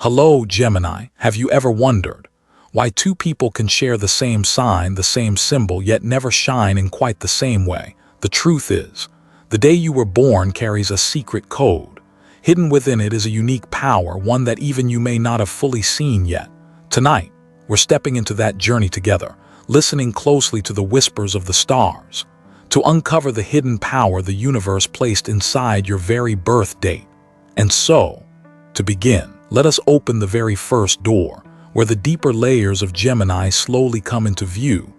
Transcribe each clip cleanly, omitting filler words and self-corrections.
Hello, Gemini. Have you ever wondered why two people can share the same sign, the same symbol, yet never shine in quite the same way? The truth is, the day you were born carries a secret code. Hidden within it is a unique power, one that even you may not have fully seen yet. Tonight, we're stepping into that journey together, listening closely to the whispers of the stars, to uncover the hidden power the universe placed inside your very birth date. And so, to begin, let us open the very first door, where the deeper layers of Gemini slowly come into view.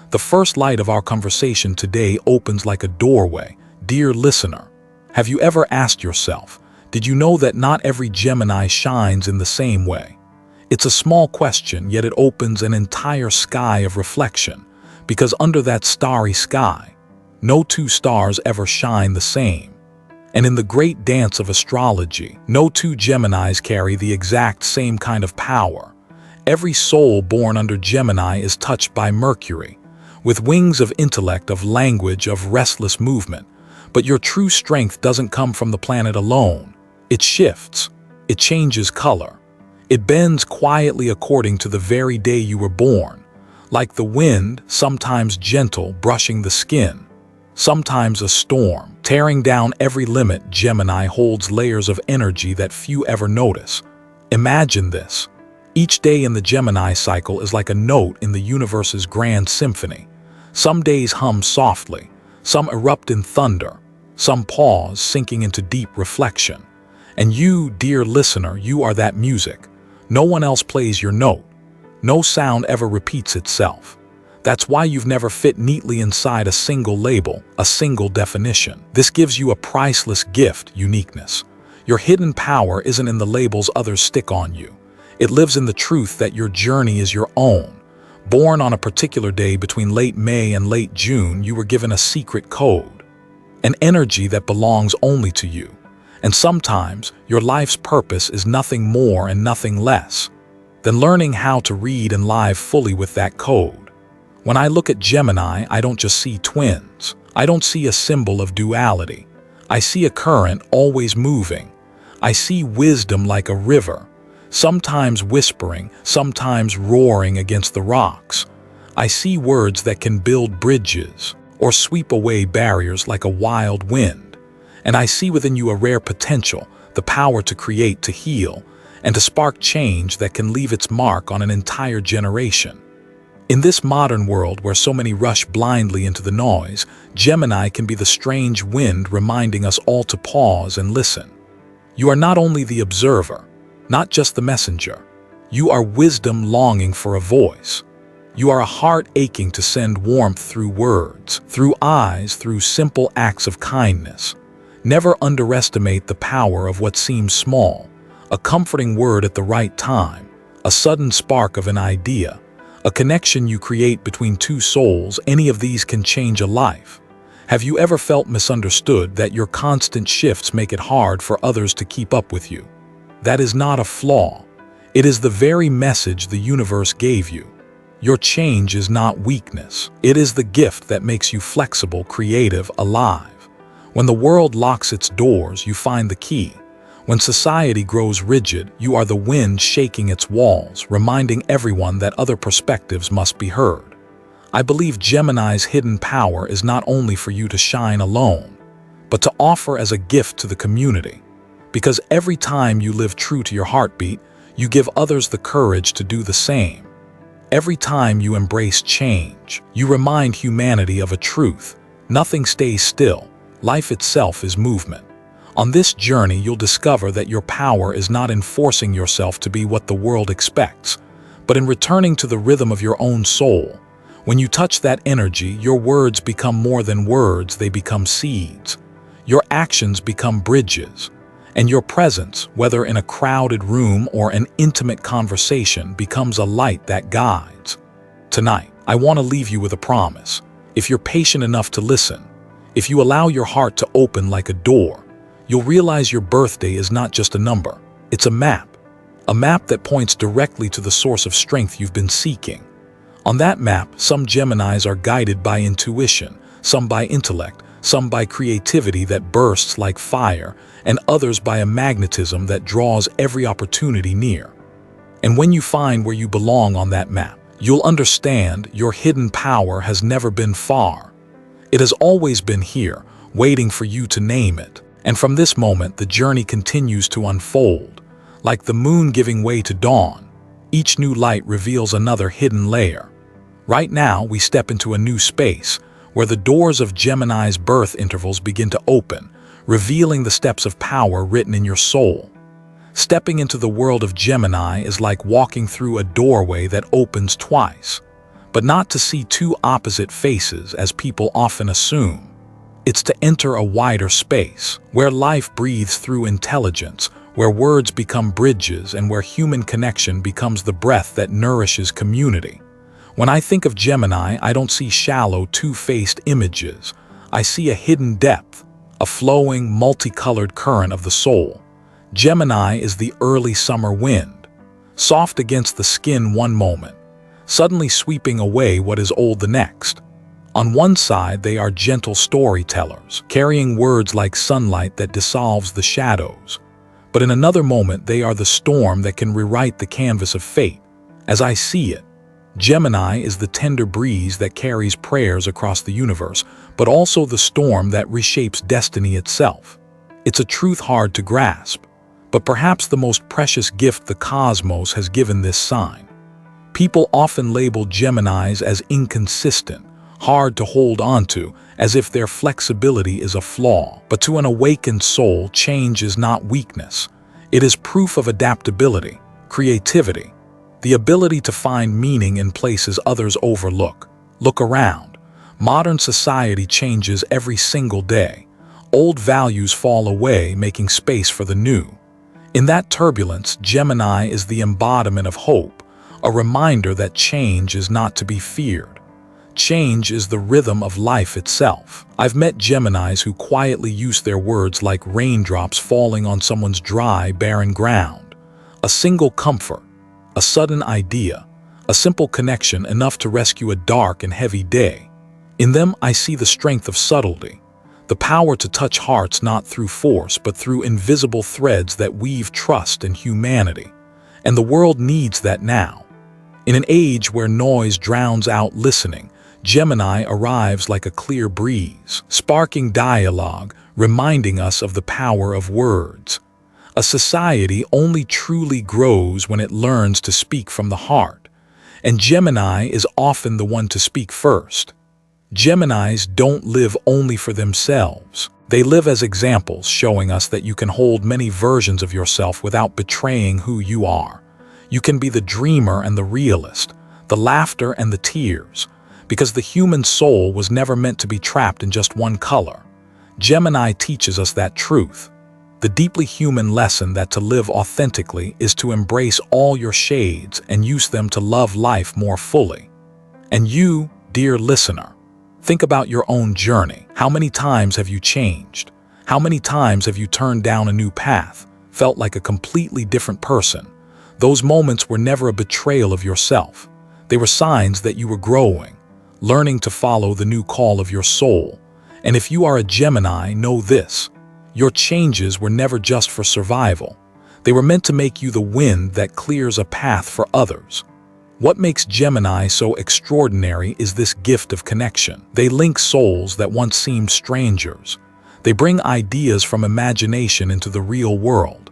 The first light of our conversation today opens like a doorway. Dear listener, have you ever asked yourself, did you know that not every Gemini shines in the same way? It's a small question, yet it opens an entire sky of reflection, because under that starry sky, no two stars ever shine the same. And in the great dance of astrology, no two Geminis carry the exact same kind of power. Every soul born under Gemini is touched by Mercury, with wings of intellect, of language, of restless movement. But your true strength doesn't come from the planet alone. It shifts. It changes color. It bends quietly according to the very day you were born, like the wind, sometimes gentle, brushing the skin, sometimes a storm, tearing down every limit. Gemini holds layers of energy that few ever notice. Imagine this. Each day in the Gemini cycle is like a note in the universe's grand symphony. Some days hum softly, some erupt in thunder, some pause, sinking into deep reflection. And you, dear listener, you are that music. No one else plays your note. No sound ever repeats itself. That's why you've never fit neatly inside a single label, a single definition. This gives you a priceless gift, uniqueness. Your hidden power isn't in the labels others stick on you. It lives in the truth that your journey is your own. Born on a particular day between late May and late June, you were given a secret code, an energy that belongs only to you. And sometimes your life's purpose is nothing more and nothing less than learning how to read and live fully with that code. When I look at Gemini, I don't just see twins. I don't see a symbol of duality. I see a current always moving. I see wisdom like a river, sometimes whispering, sometimes roaring against the rocks. I see words that can build bridges or sweep away barriers like a wild wind. And I see within you a rare potential, the power to create, to heal, and to spark change that can leave its mark on an entire generation. In this modern world where so many rush blindly into the noise, Gemini can be the strange wind reminding us all to pause and listen. You are not only the observer, not just the messenger. You are wisdom longing for a voice. You are a heart aching to send warmth through words, through eyes, through simple acts of kindness. Never underestimate the power of what seems small, a comforting word at the right time, a sudden spark of an idea, a connection you create between two souls. Any of these can change a life. Have you ever felt misunderstood, that your constant shifts make it hard for others to keep up with you? That is not a flaw. It is the very message the universe gave you. Your change is not weakness. It is the gift that makes you flexible, creative, alive. When the world locks its doors, you find the key. When society grows rigid, you are the wind shaking its walls, reminding everyone that other perspectives must be heard. I believe Gemini's hidden power is not only for you to shine alone, but to offer as a gift to the community. Because every time you live true to your heartbeat, you give others the courage to do the same. Every time you embrace change, you remind humanity of a truth. Nothing stays still. Life itself is movement. On this journey, you'll discover that your power is not in forcing yourself to be what the world expects, but in returning to the rhythm of your own soul. When you touch that energy, your words become more than words, they become seeds. Your actions become bridges. And your presence, whether in a crowded room or an intimate conversation, becomes a light that guides. Tonight, I want to leave you with a promise. If you're patient enough to listen, if you allow your heart to open like a door, you'll realize your birthday is not just a number. It's a map that points directly to the source of strength you've been seeking. On that map, some Geminis are guided by intuition, some by intellect, some by creativity that bursts like fire, and others by a magnetism that draws every opportunity near. And when you find where you belong on that map, you'll understand your hidden power has never been far. It has always been here, waiting for you to name it. And from this moment, the journey continues to unfold. Like the moon giving way to dawn, each new light reveals another hidden layer. Right now, we step into a new space, where the doors of Gemini's birth intervals begin to open, revealing the steps of power written in your soul. Stepping into the world of Gemini is like walking through a doorway that opens twice, but not to see two opposite faces as people often assume. It's to enter a wider space, where life breathes through intelligence, where words become bridges, and where human connection becomes the breath that nourishes community. When I think of Gemini, I don't see shallow, two-faced images. I see a hidden depth, a flowing, multicolored current of the soul. Gemini is the early summer wind, soft against the skin one moment, suddenly sweeping away what is old the next. On one side, they are gentle storytellers, carrying words like sunlight that dissolves the shadows. But in another moment, they are the storm that can rewrite the canvas of fate. As I see it, Gemini is the tender breeze that carries prayers across the universe, but also the storm that reshapes destiny itself. It's a truth hard to grasp, but perhaps the most precious gift the cosmos has given this sign. People often label Geminis as inconsistent, hard to hold onto, as if their flexibility is a flaw. But to an awakened soul, change is not weakness. It is proof of adaptability, creativity, the ability to find meaning in places others overlook. Look around. Modern society changes every single day. Old values fall away, making space for the new. In that turbulence, Gemini is the embodiment of hope, a reminder that change is not to be feared. Change is the rhythm of life itself. I've met Geminis who quietly use their words like raindrops falling on someone's dry, barren ground. A single comfort, a sudden idea, a simple connection enough to rescue a dark and heavy day. In them, I see the strength of subtlety, the power to touch hearts not through force but through invisible threads that weave trust and humanity. And the world needs that now. In an age where noise drowns out listening, Gemini arrives like a clear breeze, sparking dialogue, reminding us of the power of words. A society only truly grows when it learns to speak from the heart, and Gemini is often the one to speak first. Geminis don't live only for themselves. They live as examples, showing us that you can hold many versions of yourself without betraying who you are. You can be the dreamer and the realist, the laughter and the tears, because the human soul was never meant to be trapped in just one color. Gemini teaches us that truth, the deeply human lesson that to live authentically is to embrace all your shades and use them to love life more fully. And you, dear listener, think about your own journey. How many times have you changed? How many times have you turned down a new path, felt like a completely different person? Those moments were never a betrayal of yourself. They were signs that you were growing, learning to follow the new call of your soul. And if you are a Gemini, know this: your changes were never just for survival. They were meant to make you the wind that clears a path for others. What makes Gemini so extraordinary is this gift of connection. They link souls that once seemed strangers. They bring ideas from imagination into the real world.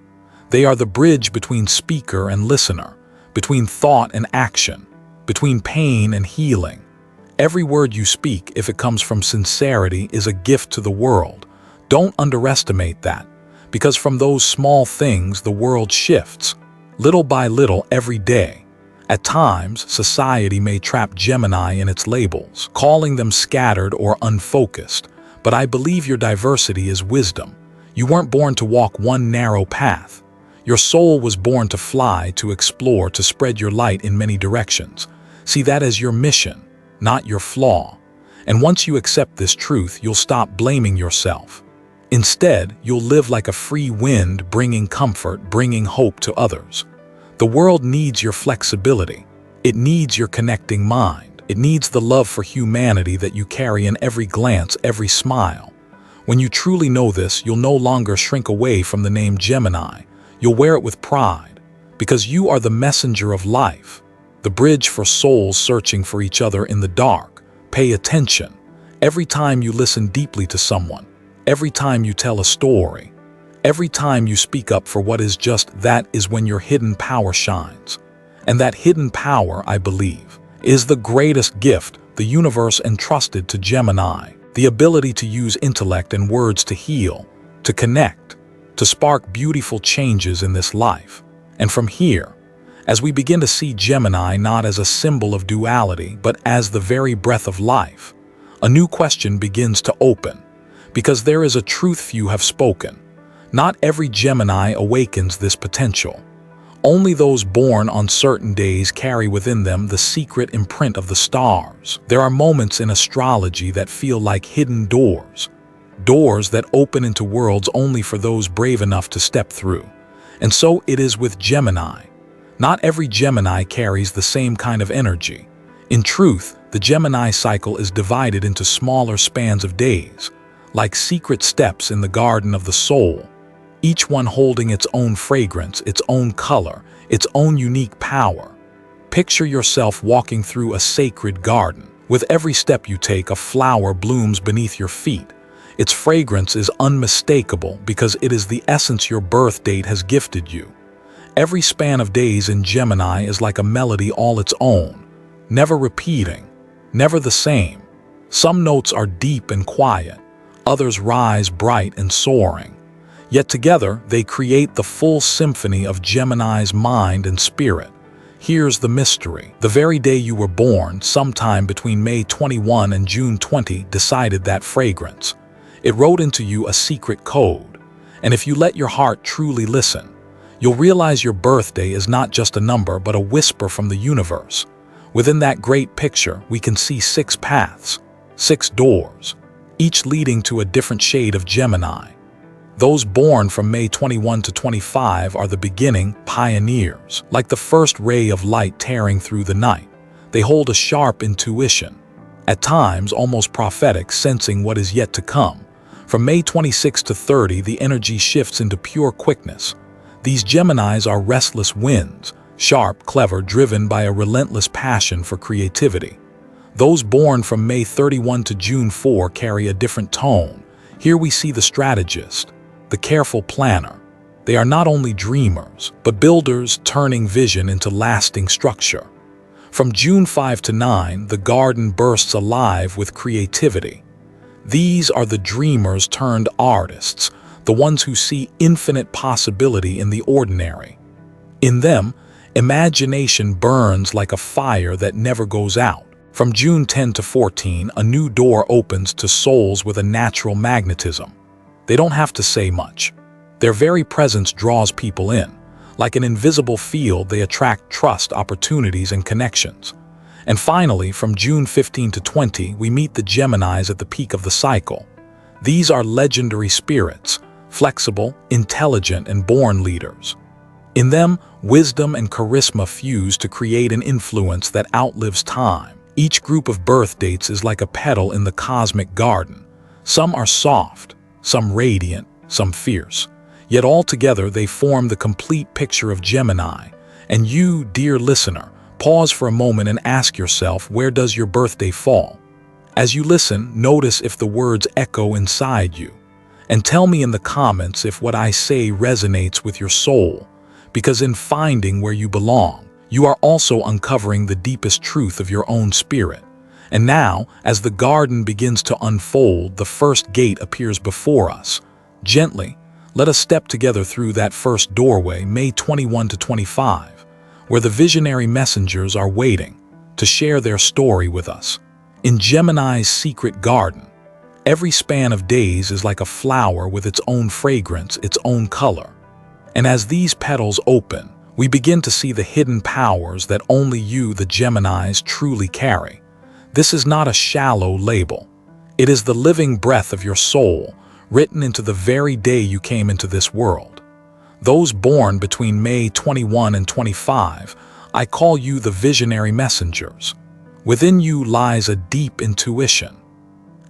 They are the bridge between speaker and listener, between thought and action, between pain and healing. Every word you speak, if it comes from sincerity, is a gift to the world. Don't underestimate that, because from those small things the world shifts, little by little every day. At times, society may trap Gemini in its labels, calling them scattered or unfocused, but I believe your diversity is wisdom. You weren't born to walk one narrow path. Your soul was born to fly, to explore, to spread your light in many directions. See that as your mission, not your flaw. And once you accept this truth, you'll stop blaming yourself. Instead, you'll live like a free wind, bringing comfort, bringing hope to others. The world needs your flexibility. It needs your connecting mind. It needs the love for humanity that you carry in every glance, every smile. When you truly know this, you'll no longer shrink away from the name Gemini. You'll wear it with pride, because you are the messenger of life, the bridge for souls searching for each other in the dark. Pay attention. Every time you listen deeply to someone, every time you tell a story, every time you speak up for what is just, that is when your hidden power shines. And that hidden power, I believe, is the greatest gift the universe entrusted to Gemini. The ability to use intellect and words to heal, to connect, to spark beautiful changes in this life. And from here, as we begin to see Gemini not as a symbol of duality, but as the very breath of life, a new question begins to open, because there is a truth few have spoken. Not every Gemini awakens this potential. Only those born on certain days carry within them the secret imprint of the stars. There are moments in astrology that feel like hidden doors, doors that open into worlds only for those brave enough to step through. And so it is with Gemini. Not every Gemini carries the same kind of energy. In truth, the Gemini cycle is divided into smaller spans of days, like secret steps in the garden of the soul, each one holding its own fragrance, its own color, its own unique power. Picture yourself walking through a sacred garden. With every step you take, a flower blooms beneath your feet. Its fragrance is unmistakable because it is the essence your birth date has gifted you. Every span of days in Gemini is like a melody all its own, never repeating, never the same. Some notes are deep and quiet, others rise bright and soaring. Yet together they create the full symphony of Gemini's mind and spirit. Here's the mystery. The very day you were born, sometime between May 21 and June 20, decided that fragrance. It wrote into you a secret code. And if you let your heart truly listen, you'll realize your birthday is not just a number but a whisper from the universe. Within that great picture, we can see 6 paths, 6 doors, each leading to a different shade of Gemini. Those born from May 21 to 25 are the beginning pioneers, like the first ray of light tearing through the night. They hold a sharp intuition, at times almost prophetic, sensing what is yet to come. From May 26 to 30, the energy shifts into pure quickness. These Geminis are restless winds, sharp, clever, driven by a relentless passion for creativity. Those born from May 31 to June 4 carry a different tone. Here we see the strategist, the careful planner. They are not only dreamers, but builders, turning vision into lasting structure. From June 5 to 9, the garden bursts alive with creativity. These are the dreamers turned artists, the ones who see infinite possibility in the ordinary. In them, imagination burns like a fire that never goes out. From June 10 to 14, a new door opens to souls with a natural magnetism. They don't have to say much. Their very presence draws people in. Like an invisible field, they attract trust, opportunities, and connections. And finally, from June 15 to 20, we meet the Geminis at the peak of the cycle. These are legendary spirits, flexible, intelligent, and born leaders. In them, wisdom and charisma fuse to create an influence that outlives time. Each group of birth dates is like a petal in the cosmic garden. Some are soft, some radiant, some fierce. Yet all together they form the complete picture of Gemini. And you, dear listener, pause for a moment and ask yourself, where does your birthday fall? As you listen, notice if the words echo inside you. And tell me in the comments if what I say resonates with your soul. Because in finding where you belong, you are also uncovering the deepest truth of your own spirit. And now, as the garden begins to unfold, the first gate appears before us. Gently, let us step together through that first doorway, May 21 to 25, where the visionary messengers are waiting to share their story with us. In Gemini's secret garden, every span of days is like a flower with its own fragrance, its own color. And as these petals open, we begin to see the hidden powers that only you, the Geminis, truly carry. This is not a shallow label. It is the living breath of your soul, written into the very day you came into this world. Those born between May 21 and 25, I call you the visionary messengers. Within you lies a deep intuition,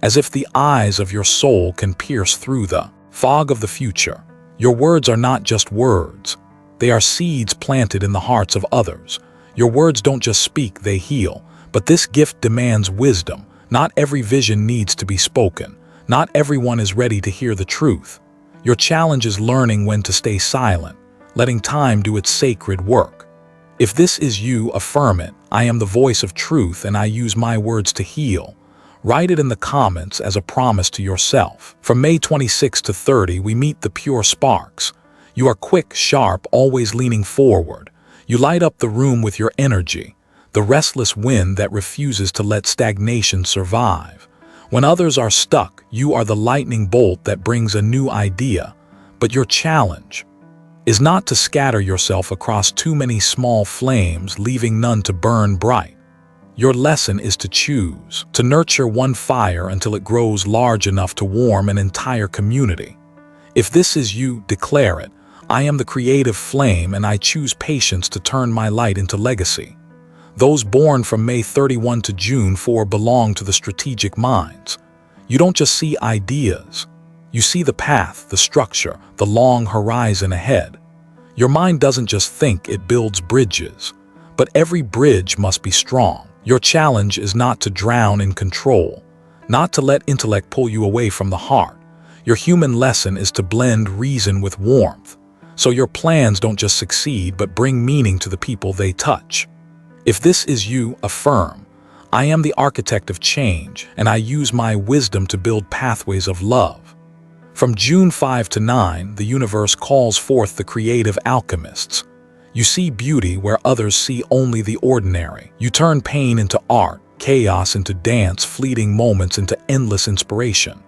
as if the eyes of your soul can pierce through the fog of the future. Your words are not just words. They are seeds planted in the hearts of others. Your words don't just speak, they heal. But this gift demands wisdom. Not every vision needs to be spoken. Not everyone is ready to hear the truth. Your challenge is learning when to stay silent, letting time do its sacred work. If this is you, affirm it. I am the voice of truth and I use my words to heal. Write it in the comments as a promise to yourself. From May 26 to 30, we meet the pure sparks. You are quick, sharp, always leaning forward. You light up the room with your energy, the restless wind that refuses to let stagnation survive. When others are stuck, you are the lightning bolt that brings a new idea. But your challenge is not to scatter yourself across too many small flames, leaving none to burn bright. Your lesson is to choose, to nurture one fire until it grows large enough to warm an entire community. If this is you, declare it. I am the creative flame and I choose patience to turn my light into legacy. Those born from May 31 to June 4 belong to the strategic minds. You don't just see ideas. You see the path, the structure, the long horizon ahead. Your mind doesn't just think, it builds bridges. But every bridge must be strong. Your challenge is not to drown in control, not to let intellect pull you away from the heart. Your human lesson is to blend reason with warmth. So your plans don't just succeed, but bring meaning to the people they touch. If this is you, affirm. I am the architect of change, and I use my wisdom to build pathways of love. From June 5 to 9, the universe calls forth the creative alchemists. You see beauty where others see only the ordinary. You turn pain into art, chaos into dance, fleeting moments into endless inspiration.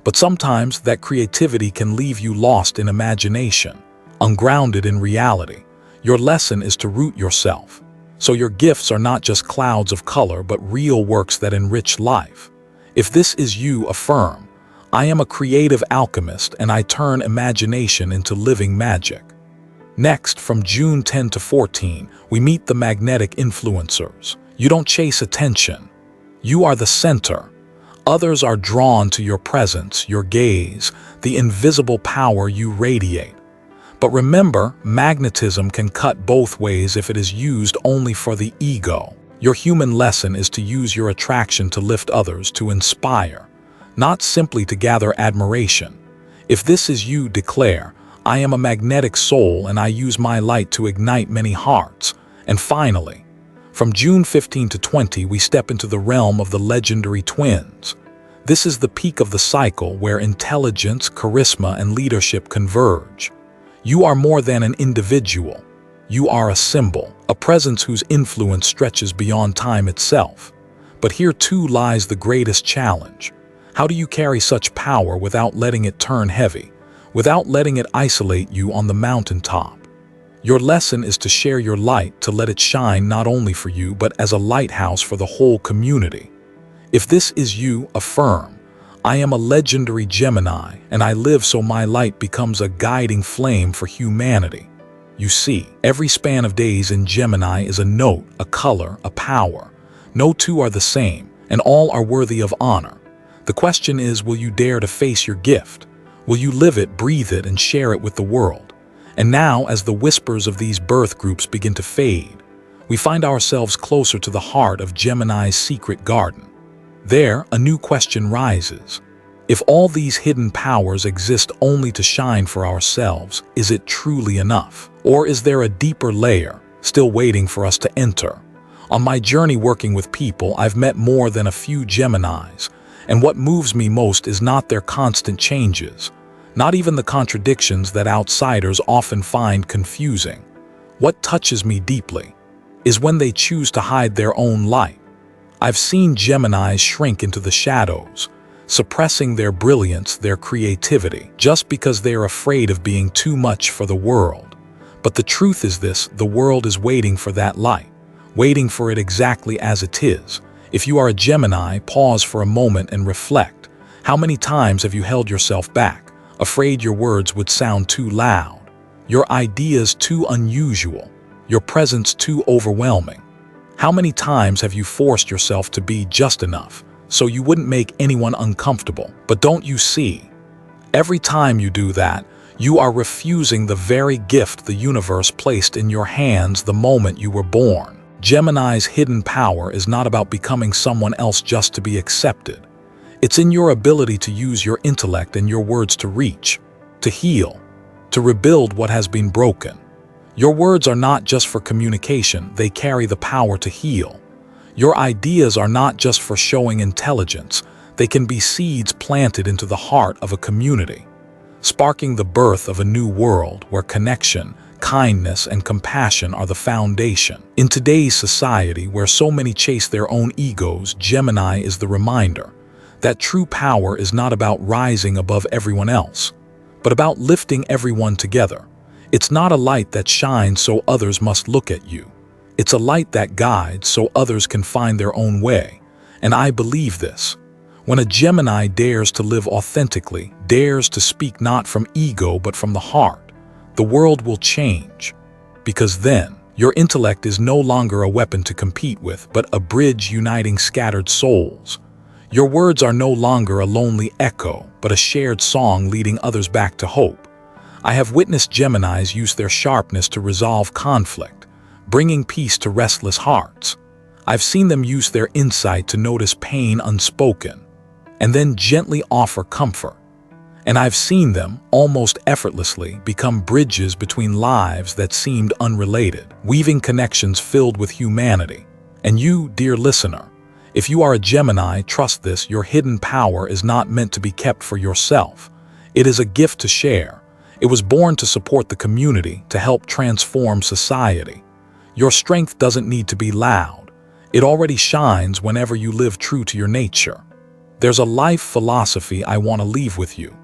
But sometimes that creativity can leave you lost in imagination, ungrounded in reality. Your lesson is to root yourself. So your gifts are not just clouds of color, but real works that enrich life. If this is you, affirm. I am a creative alchemist and I turn imagination into living magic. Next, from June 10 to 14, we meet the magnetic influencers. You don't chase attention. You are the center. Others are drawn to your presence, your gaze, the invisible power you radiate. But remember, magnetism can cut both ways if it is used only for the ego. Your human lesson is to use your attraction to lift others, to inspire, not simply to gather admiration. If this is you, declare, I am a magnetic soul and I use my light to ignite many hearts. And finally, from June 15 to 20, we step into the realm of the legendary twins. This is the peak of the cycle where intelligence, charisma, and leadership converge. You are more than an individual. You are a symbol, a presence whose influence stretches beyond time itself. But here too lies the greatest challenge. How do you carry such power without letting it turn heavy, without letting it isolate you on the mountaintop? Your lesson is to share your light, to let it shine not only for you, but as a lighthouse for the whole community. If this is you, affirm. I am a legendary Gemini, and I live so my light becomes a guiding flame for humanity. You see, every span of days in Gemini is a note, a color, a power. No two are the same, and all are worthy of honor. The question is, will you dare to face your gift? Will you live it, breathe it, and share it with the world? And now, as the whispers of these birth groups begin to fade, we find ourselves closer to the heart of Gemini's secret garden. There, a new question rises. If all these hidden powers exist only to shine for ourselves, is it truly enough? Or is there a deeper layer, still waiting for us to enter? On my journey working with people, I've met more than a few Geminis, and what moves me most is not their constant changes, not even the contradictions that outsiders often find confusing. What touches me deeply is when they choose to hide their own light. I've seen Geminis shrink into the shadows, suppressing their brilliance, their creativity, just because they are afraid of being too much for the world. But the truth is this: the world is waiting for that light, waiting for it exactly as it is. If you are a Gemini, pause for a moment and reflect. How many times have you held yourself back, afraid your words would sound too loud, your ideas too unusual, your presence too overwhelming? How many times have you forced yourself to be just enough so you wouldn't make anyone uncomfortable? But don't you see? Every time you do that, You are refusing the very gift the universe placed in your hands the moment you were born. Gemini's hidden power is not about becoming someone else just to be accepted. It's in your ability to use your intellect and your words to reach, to heal, to rebuild what has been broken. Your words are not just for communication, they carry the power to heal. Your ideas are not just for showing intelligence, they can be seeds planted into the heart of a community, sparking the birth of a new world where connection, kindness, and compassion are the foundation. In today's society, where so many chase their own egos, Gemini is the reminder that true power is not about rising above everyone else, but about lifting everyone together. It's not a light that shines so others must look at you. It's a light that guides so others can find their own way. And I believe this. When a Gemini dares to live authentically, dares to speak not from ego but from the heart, the world will change. Because then, your intellect is no longer a weapon to compete with, but a bridge uniting scattered souls. Your words are no longer a lonely echo, but a shared song leading others back to hope. I have witnessed Geminis use their sharpness to resolve conflict, bringing peace to restless hearts. I've seen them use their insight to notice pain unspoken, and then gently offer comfort. And I've seen them, almost effortlessly, become bridges between lives that seemed unrelated, weaving connections filled with humanity. And you, dear listener, if you are a Gemini, trust this: your hidden power is not meant to be kept for yourself. It is a gift to share. It was born to support the community, to help transform society. Your strength doesn't need to be loud. It already shines whenever you live true to your nature. There's a life philosophy I want to leave with you.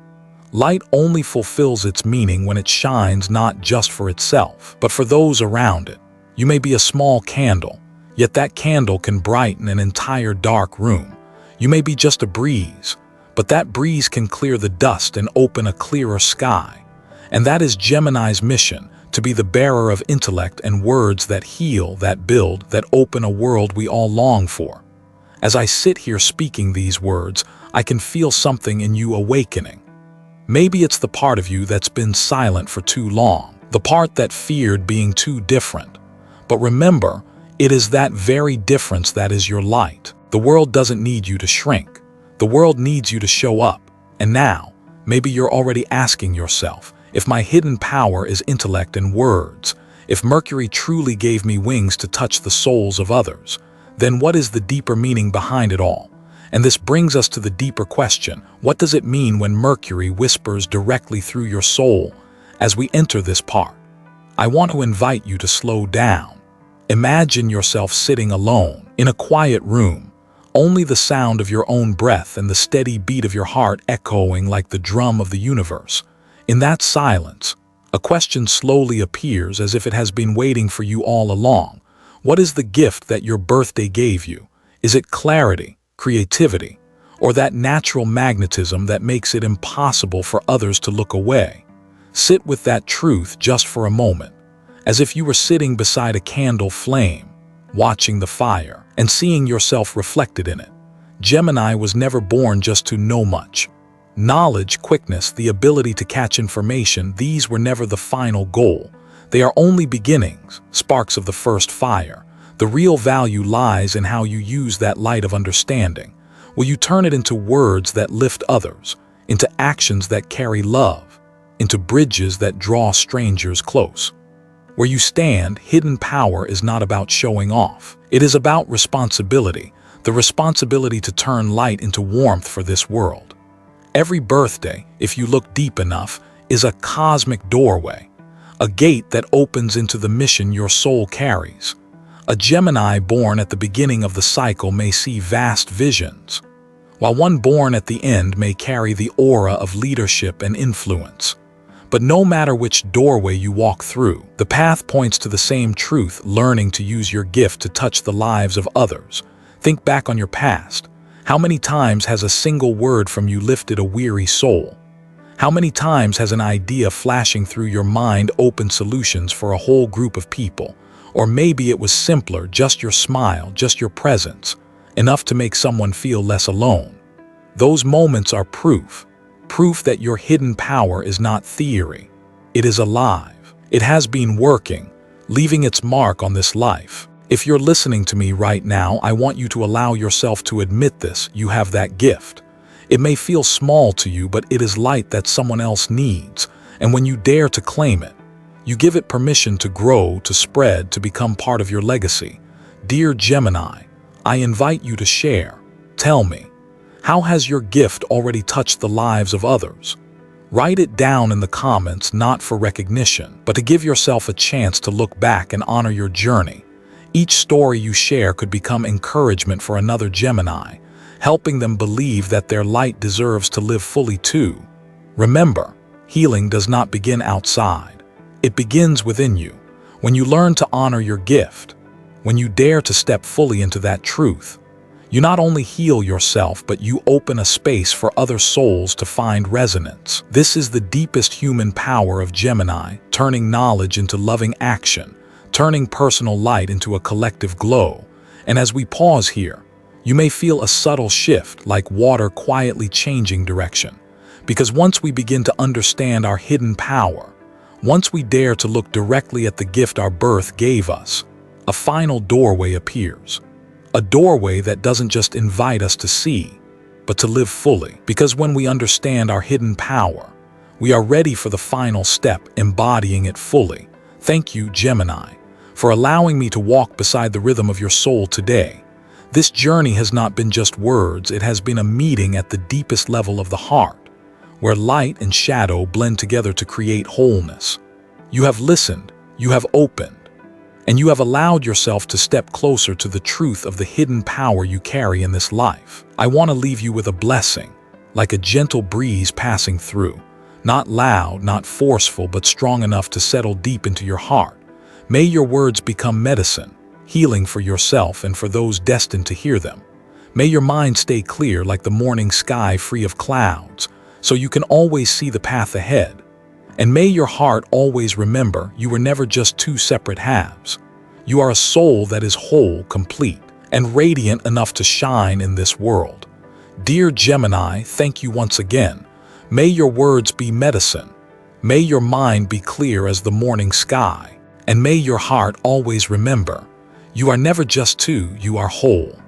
Light only fulfills its meaning when it shines not just for itself, but for those around it. You may be a small candle, yet that candle can brighten an entire dark room. You may be just a breeze, but that breeze can clear the dust and open a clearer sky. And that is Gemini's mission, to be the bearer of intellect and words that heal, that build, that open a world we all long for. As I sit here speaking these words, I can feel something in you awakening. Maybe it's the part of you that's been silent for too long, the part that feared being too different. But remember, it is that very difference that is your light. The world doesn't need you to shrink. The world needs you to show up. And now, maybe you're already asking yourself, if my hidden power is intellect and words, if Mercury truly gave me wings to touch the souls of others, then what is the deeper meaning behind it all? And this brings us to the deeper question: what does it mean when Mercury whispers directly through your soul? As we enter this part, I want to invite you to slow down. Imagine yourself sitting alone, in a quiet room, only the sound of your own breath and the steady beat of your heart echoing like the drum of the universe. In that silence, a question slowly appears as if it has been waiting for you all along. What is the gift that your birthday gave you? Is it clarity, creativity, or that natural magnetism that makes it impossible for others to look away? Sit with that truth just for a moment, as if you were sitting beside a candle flame, watching the fire, and seeing yourself reflected in it. Gemini was never born just to know much. Knowledge, quickness, the ability to catch information, these were never the final goal. They are only beginnings, sparks of the first fire. The real value lies in how you use that light of understanding. Will you turn it into words that lift others, into actions that carry love, into bridges that draw strangers close? Where you stand, hidden power is not about showing off. It is about responsibility, the responsibility to turn light into warmth for this world. Every birthday, if you look deep enough, is a cosmic doorway, a gate that opens into the mission your soul carries. A Gemini born at the beginning of the cycle may see vast visions, while one born at the end may carry the aura of leadership and influence. But no matter which doorway you walk through, the path points to the same truth: learning to use your gift to touch the lives of others. Think back on your past. How many times has a single word from you lifted a weary soul? How many times has an idea flashing through your mind opened solutions for a whole group of people? Or maybe it was simpler, just your smile, just your presence, enough to make someone feel less alone. Those moments are proof. Proof that your hidden power is not theory. It is alive. It has been working, leaving its mark on this life. If you're listening to me right now, I want you to allow yourself to admit this. You have that gift. It may feel small to you, but it is light that someone else needs. And when you dare to claim it, you give it permission to grow, to spread, to become part of your legacy. Dear Gemini, I invite you to share. Tell me, how has your gift already touched the lives of others? Write it down in the comments, not for recognition, but to give yourself a chance to look back and honor your journey. Each story you share could become encouragement for another Gemini, helping them believe that their light deserves to live fully too. Remember, healing does not begin outside. It begins within you. When you learn to honor your gift, when you dare to step fully into that truth, you not only heal yourself, but you open a space for other souls to find resonance. This is the deepest human power of Gemini, turning knowledge into loving action, turning personal light into a collective glow. And as we pause here, you may feel a subtle shift, like water quietly changing direction. Because once we begin to understand our hidden power, once we dare to look directly at the gift our birth gave us, a final doorway appears. A doorway that doesn't just invite us to see, but to live fully. Because when we understand our hidden power, we are ready for the final step, embodying it fully. Thank you, Gemini, for allowing me to walk beside the rhythm of your soul today. This journey has not been just words, it has been a meeting at the deepest level of the heart, where light and shadow blend together to create wholeness. You have listened, you have opened, and you have allowed yourself to step closer to the truth of the hidden power you carry in this life. I want to leave you with a blessing, like a gentle breeze passing through. Not loud, not forceful, but strong enough to settle deep into your heart. May your words become medicine, healing for yourself and for those destined to hear them. May your mind stay clear like the morning sky, free of clouds, so you can always see the path ahead. And may your heart always remember you were never just two separate halves. You are a soul that is whole, complete, and radiant enough to shine in this world. Dear Gemini, thank you once again. May your words be medicine. May your mind be clear as the morning sky. And may your heart always remember, you are never just two, you are whole.